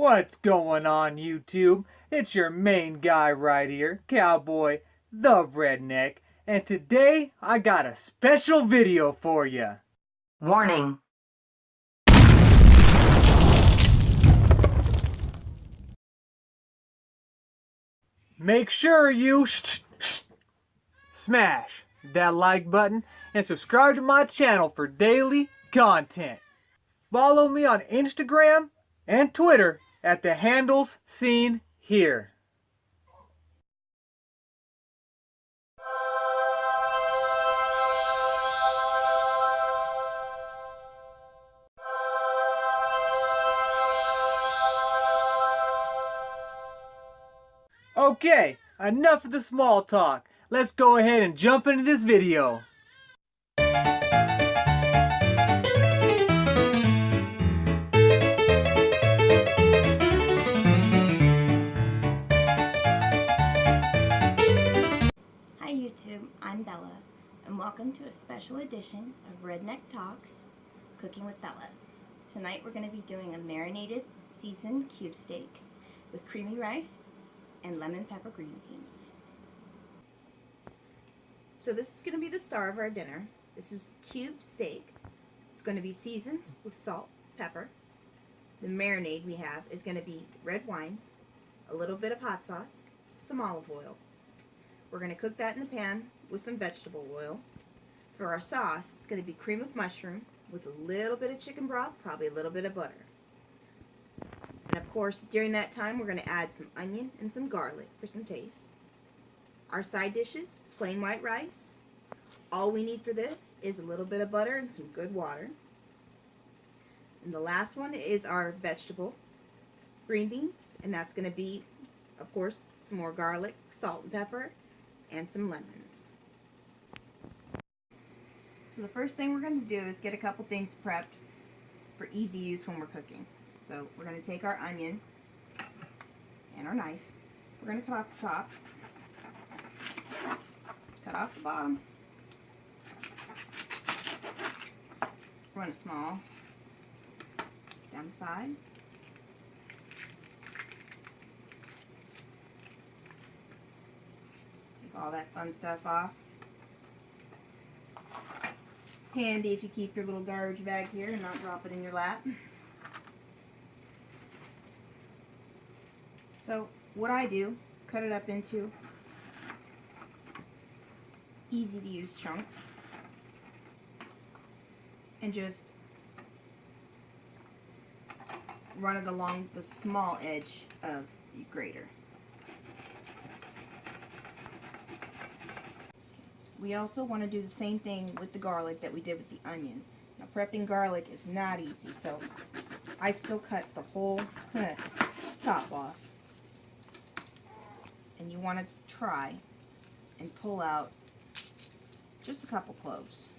What's going on, YouTube? It's your main guy right here, Cowboy the Redneck, and today I got a special video for you. Warning. Make sure you smash that like button and subscribe to my channel for daily content. Follow me on Instagram and Twitter at the handles seen here. Okay, enough of the small talk. Let's go ahead and jump into this video. Hi YouTube, I'm Bella, and welcome to a special edition of Redneck Talks, Cooking with Bella. Tonight we're going to be doing a marinated, seasoned cube steak with creamy rice and lemon pepper green beans. So this is going to be the star of our dinner. This is cube steak. It's going to be seasoned with salt, pepper. The marinade we have is going to be red wine, a little bit of hot sauce, some olive oil. We're going to cook that in the pan with some vegetable oil. For our sauce, it's going to be cream of mushroom with a little bit of chicken broth, probably a little bit of butter. And of course, during that time, we're going to add some onion and some garlic for some taste. Our side dishes, plain white rice. All we need for this is a little bit of butter and some good water. And the last one is our vegetable, green beans, and that's going to be, of course, some more garlic, salt and pepper, and some lemons. So the first thing we're going to do is get a couple things prepped for easy use when we're cooking. So we're going to take our onion and our knife. We're going to cut off the top, cut off the bottom, run it small down the side. All that fun stuff off. Handy if you keep your little garbage bag here and not drop it in your lap. So what I do, cut it up into easy to use chunks and just run it along the small edge of the grater. We also want to do the same thing with the garlic that we did with the onion. Now prepping garlic is not easy, so I still cut the whole top off. And you want to try and pull out just a couple cloves.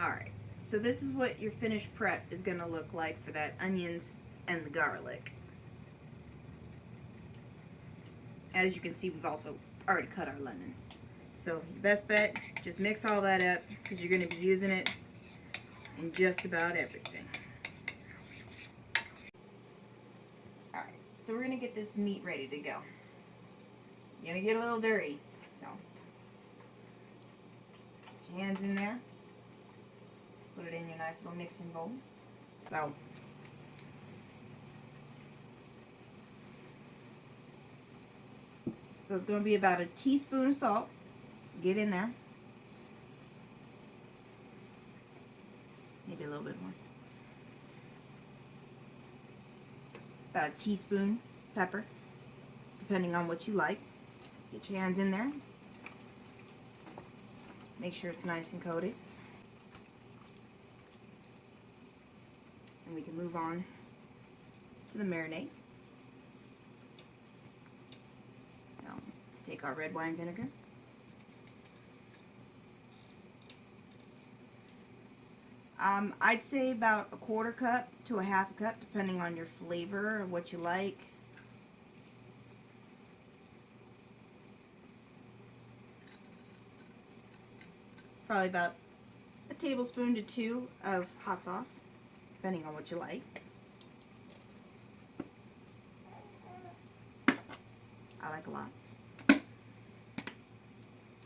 Alright, so this is what your finished prep is going to look like for that onions and the garlic. As you can see, we've also already cut our lemons. So your best bet, just mix all that up because you're going to be using it in just about everything. Alright, so we're going to get this meat ready to go. You're going to get a little dirty. So, put your hands in there. Put it in your nice little mixing bowl. So it's going to be about a teaspoon of salt. Get in there. Maybe a little bit more. About a teaspoon pepper, depending on what you like. Get your hands in there. Make sure it's nice and coated. And we can move on to the marinade. Take our red wine vinegar. I'd say about a quarter cup to a half a cup, depending on your flavor or what you like. Probably about a tablespoon to 2 of hot sauce, depending on what you like. like a lot.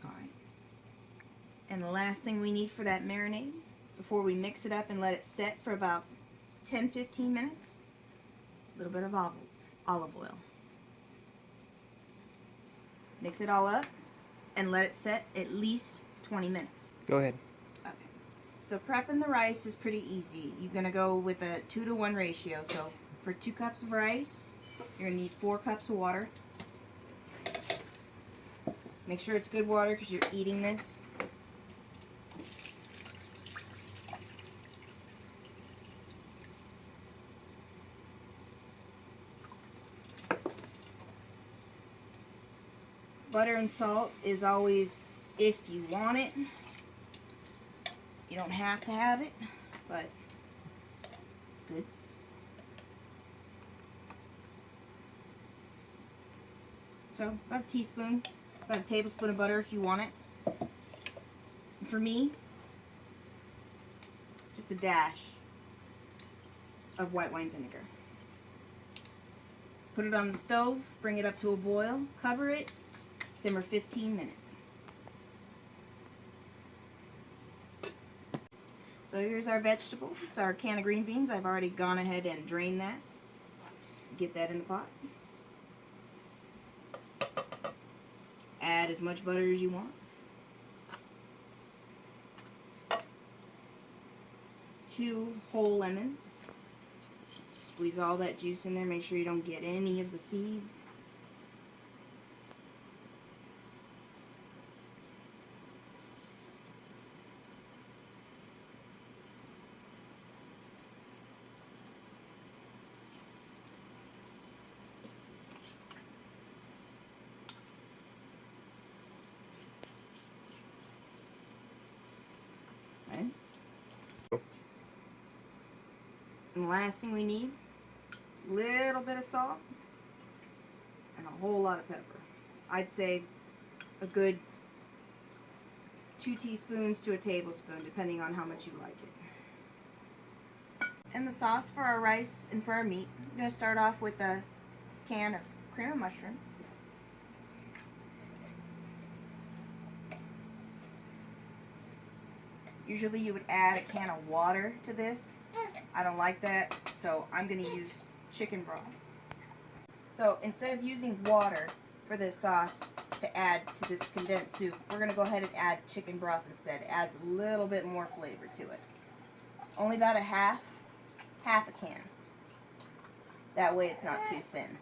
Alright. And the last thing we need for that marinade, before we mix it up and let it set for about 10-15 minutes, a little bit of olive oil. Mix it all up and let it set at least 20 minutes. Go ahead. Okay. So prepping the rice is pretty easy. You're going to go with a 2-to-1 ratio. So for 2 cups of rice, you're going to need 4 cups of water. Make sure it's good water because you're eating this. Butter and salt is always if you want it. You don't have to have it, but it's good. So about a teaspoon, about a tablespoon of butter if you want it. And for me, just a dash of white wine vinegar. Put it on the stove, bring it up to a boil, cover it, simmer 15 minutes. So here's our vegetable. It's our can of green beans. I've already gone ahead and drained that. Just get that in the pot. Add as much butter as you want. 2 whole lemons. Squeeze all that juice in there. Make sure you don't get any of the seeds. Right? And the last thing we need, a little bit of salt and a whole lot of pepper. I'd say a good 2 teaspoons to a tablespoon, depending on how much you like it. And the sauce for our rice and for our meat, I'm going to start off with a can of cream of mushroom. Usually you would add a can of water to this. I don't like that, so I'm going to use chicken broth. So instead of using water for this sauce to add to this condensed soup, we're going to go ahead and add chicken broth instead. It adds a little bit more flavor to it. Only about a half a can. That way it's not too thin.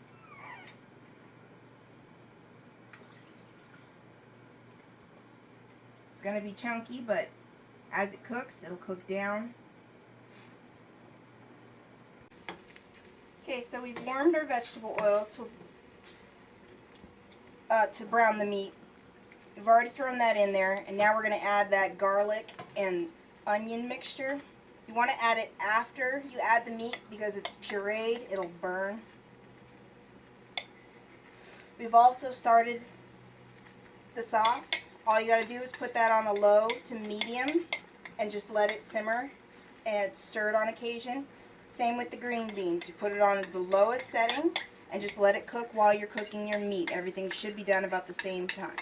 It's going to be chunky, but as it cooks, it'll cook down. Okay, so we've warmed our vegetable oil to brown the meat. We've already thrown that in there, and now we're going to add that garlic and onion mixture. You want to add it after you add the meat because it's pureed, it'll burn. We've also started the sauce. All you got to do is put that on a low to medium and just let it simmer and stir it on occasion. Same with the green beans. You put it on the lowest setting and just let it cook while you're cooking your meat. Everything should be done about the same time.